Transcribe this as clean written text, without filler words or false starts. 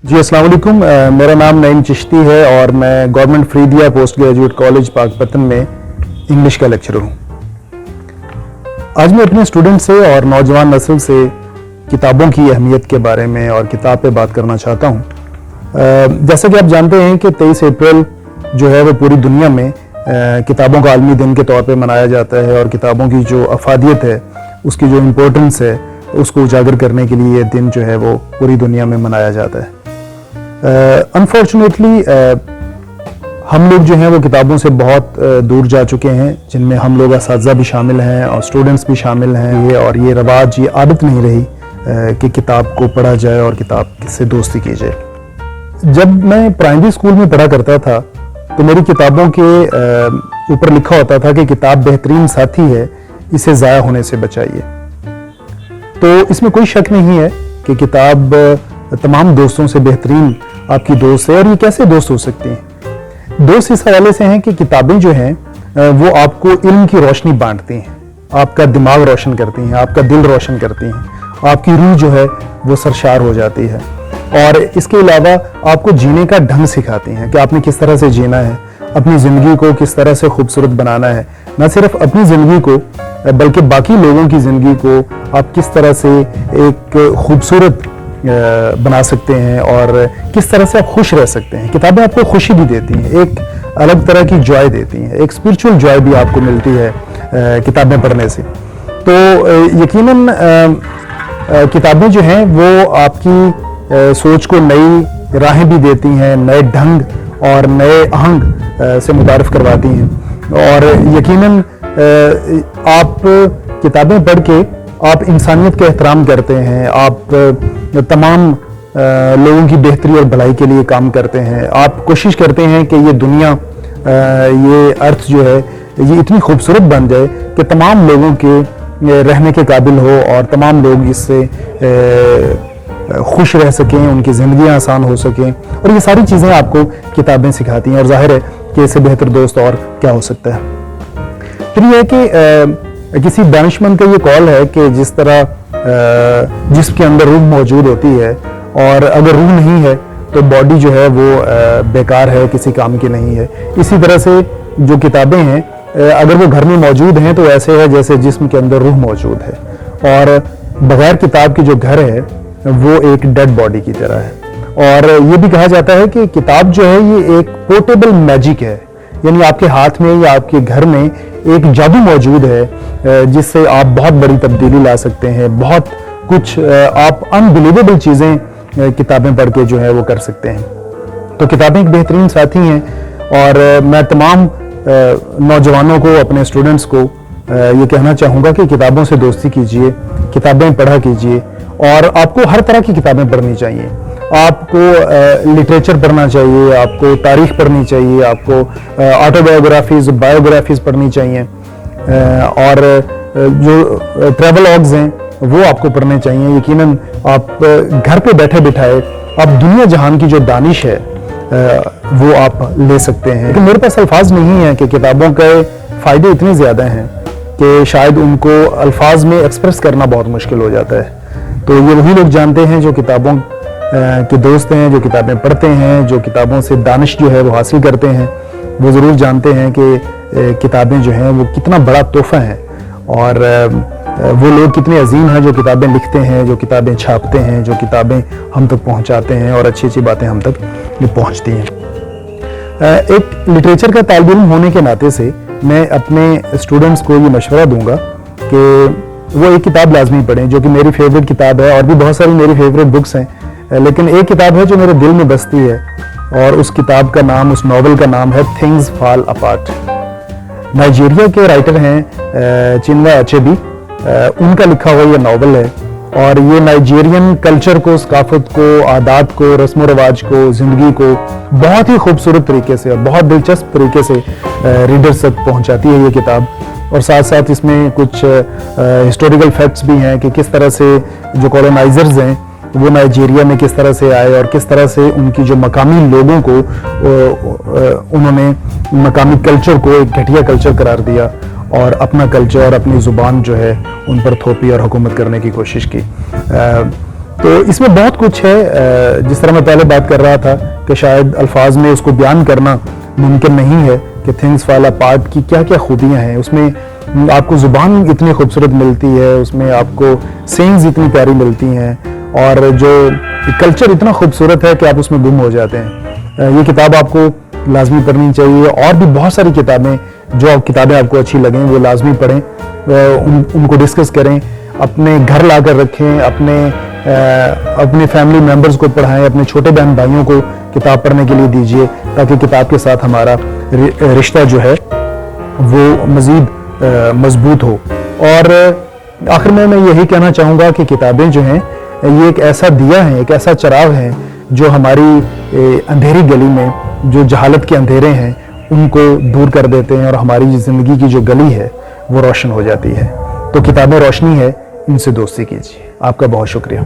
जी अस्सलाम वालेकुम। मेरा नाम नईम चिश्ती है और मैं government Faridia post graduate college Pakpattan में इंग्लिश का लेक्चरर हूँ। आज मैं अपने स्टूडेंट से और नौजवान नस्ल से किताबों की अहमियत के बारे में और किताब पे बात करना चाहता हूँ। जैसा कि आप जानते हैं कि 23 अप्रैल जो है वो पूरी दुनिया में किताबों का आलमी दिन के तौर पे मनाया जाता है और किताबों की जो अफादियत है, उसकी जो इम्पोर्टेंस है, उसको उजागर करने के लिए ये दिन जो है वो पूरी दुनिया में मनाया जाता है। अनफॉर्चुनेटली हम लोग जो हैं वो किताबों से बहुत दूर जा चुके हैं, जिनमें हम लोग असातिज़ा भी शामिल हैं और स्टूडेंट्स भी शामिल हैं। और ये रवाज, ये आदत नहीं रही कि किताब को पढ़ा जाए और किताब से दोस्ती की जाए। जब मैं प्राइमरी स्कूल में पढ़ा करता था तो मेरी किताबों के ऊपर लिखा होता था कि किताब बेहतरीन साथी है, इसे ज़ाया होने से बचाइए। तो इसमें कोई शक नहीं है कि किताब तमाम दोस्तों से बेहतरीन आपकी दोस्त है। और ये कैसे दोस्त हो सकती हैं? दोस्त इस हवाले से हैं कि किताबें जो हैं वो आपको इल्म की रोशनी बांटती हैं, आपका दिमाग रोशन करती हैं, आपका दिल रोशन करती हैं, आपकी रूह जो है वो सरशार हो जाती है। और इसके अलावा आपको जीने का ढंग सिखाती हैं कि आपने किस तरह से जीना है, अपनी ज़िंदगी को किस तरह से खूबसूरत बनाना है। न सिर्फ अपनी ज़िंदगी को बल्कि बाकी लोगों की ज़िंदगी को आप किस तरह से एक खूबसूरत बना सकते हैं और किस तरह से आप खुश रह सकते हैं। किताबें आपको खुशी भी देती हैं, एक अलग तरह की जॉय देती हैं, एक स्पिरिचुअल जॉय भी आपको मिलती है किताबें पढ़ने से। तो यकीनन किताबें जो हैं वो आपकी सोच को नई राहें भी देती हैं, नए ढंग और नए आहंग से मुतारिफ करवाती हैं। और यकीनन आप किताबें पढ़ के आप इंसानियत का एहतराम करते हैं, आप तमाम लोगों की बेहतरी और भलाई के लिए काम करते हैं। आप कोशिश करते हैं कि ये दुनिया, ये अर्थ जो है ये इतनी खूबसूरत बन जाए कि तमाम लोगों के रहने के काबिल हो और तमाम लोग इससे खुश रह सकें, उनकी ज़िंदगियां आसान हो सकें। और ये सारी चीज़ें आपको किताबें सिखाती हैं और जाहिर है कि इससे बेहतर दोस्त और क्या हो सकता है। फिर ये है कि किसी दानिशमंद का ये कॉल है कि जिस तरह जिसके अंदर रूह मौजूद होती है और अगर रूह नहीं है तो बॉडी जो है वो बेकार है, किसी काम की नहीं है। इसी तरह से जो किताबें हैं अगर वो घर में मौजूद हैं तो ऐसे है जैसे जिस्म के अंदर रूह मौजूद है। और बगैर किताब की जो घर है वो एक डेड बॉडी की तरह है। और ये भी कहा जाता है कि किताब जो है ये एक पोर्टेबल मैजिक है, यानी आपके हाथ में या आपके घर में एक जादू मौजूद है जिससे आप बहुत बड़ी तब्दीली ला सकते हैं। बहुत कुछ आप अनबिलीवेबल चीज़ें किताबें पढ़ के जो है वो कर सकते हैं। तो किताबें एक बेहतरीन साथी हैं और मैं तमाम नौजवानों को, अपने स्टूडेंट्स को ये कहना चाहूँगा कि किताबों से दोस्ती कीजिए, किताबें पढ़ा कीजिए। और आपको हर तरह की किताबें पढ़नी चाहिए। आपको लिटरेचर पढ़ना चाहिए, आपको तारीख पढ़नी चाहिए, आपको ऑटोबायोग्राफीज, बायोग्राफीज पढ़नी चाहिए और जो ट्रैवलॉग्स हैं वो आपको पढ़ने चाहिए। यकीनन आप घर पे बैठे बिठाए आप दुनिया जहान की जो दानिश है वो आप ले सकते हैं। लेकिन मेरे पास अल्फाज नहीं है कि किताबों के फ़ायदे इतने ज़्यादा हैं कि शायद उनको अल्फाज में एक्सप्रेस करना बहुत मुश्किल हो जाता है। तो ये वही लोग जानते हैं जो किताबों के दोस्त हैं, जो किताबें पढ़ते हैं, जो किताबों से दानिश जो है वो हासिल करते हैं। वो ज़रूर जानते हैं कि किताबें जो हैं वो कितना बड़ा तोहफ़ा है और वो लोग कितने अजीम हैं जो किताबें लिखते हैं, जो किताबें छापते हैं, जो किताबें हम तक पहुंचाते हैं और अच्छी अच्छी बातें हम तक पहुंचती हैं। एक लिटरेचर का तालिब इल्म होने के नाते से मैं अपने स्टूडेंट्स को ये मशवरा दूंगा कि वो एक किताब लाजमी पढ़ें जो कि मेरी फेवरेट किताब है। और भी बहुत सारी मेरी फेवरेट बुक्स हैं, लेकिन एक किताब है जो मेरे दिल में बसती है और उस किताब का नाम, उस नॉवल का नाम है थिंग्स फॉल अपार्ट। नाइजीरिया के राइटर हैं चिनवा अचेबी, उनका लिखा हुआ ये नॉवल है। और ये नाइजीरियन कल्चर को, सकाफत को, आदात को, रस्म व रवाज को, ज़िंदगी को बहुत ही खूबसूरत तरीके से और बहुत दिलचस्प तरीके से रीडर्स तक पहुंचाती है ये किताब। और साथ साथ इसमें कुछ हिस्टोरिकल फैक्ट्स भी हैं कि किस तरह से जो कॉलोनाइजर्स हैं वो नाइजीरिया में किस तरह से आए और किस तरह से उनकी जो मकामी लोगों को उन्होंने मकामी कल्चर को एक घटिया कल्चर करार दिया और अपना कल्चर, अपनी ज़ुबान जो है उन पर थोपी और हुकूमत करने की कोशिश की। تو اس میں بہت کچھ ہے، جس طرح میں پہلے بات کر رہا تھا کہ شاید الفاظ میں اس کو بیان کرنا ممکن نہیں ہے کہ تھنگس فال اپارٹ کی کیا کیا خوبیاں ہیں. اس میں آپ کو زبان اتنی خوبصورت ملتی ہے، اس میں آپ کو سینگز اتنی پیاری ملتی ہیں، اور جو کلچر اتنا خوبصورت ہے کہ آپ اس میں گم ہو جاتے ہیں. یہ کتاب آپ کو لازمی پڑھنی چاہیے. اور بھی بہت ساری کتابیں، جو کتابیں آپ کو اچھی لگیں وہ لازمی پڑھیں، ان کو ڈسکس کریں، اپنے گھر لا کر رکھیں، اپنے فیملی ممبرز کو پڑھائیں، اپنے چھوٹے بہن بھائیوں کو کتاب پڑھنے کے لیے دیجیے، تاکہ کتاب کے ساتھ ہمارا رشتہ جو ہے وہ مزید مضبوط ہو. اور آخر میں یہی کہنا چاہوں گا کہ کتابیں جو ہیں یہ ایک ایسا دیا ہے، ایک ایسا چراغ ہے جو ہماری اندھیری گلی میں جو جہالت کے اندھیرے ہیں ان کو دور کر دیتے ہیں، اور ہماری زندگی کی جو گلی ہے وہ روشن ہو جاتی ہے. تو کتابیں روشنی ہے، ان سے دوستی کیجیے. آپ کا بہت شکریہ.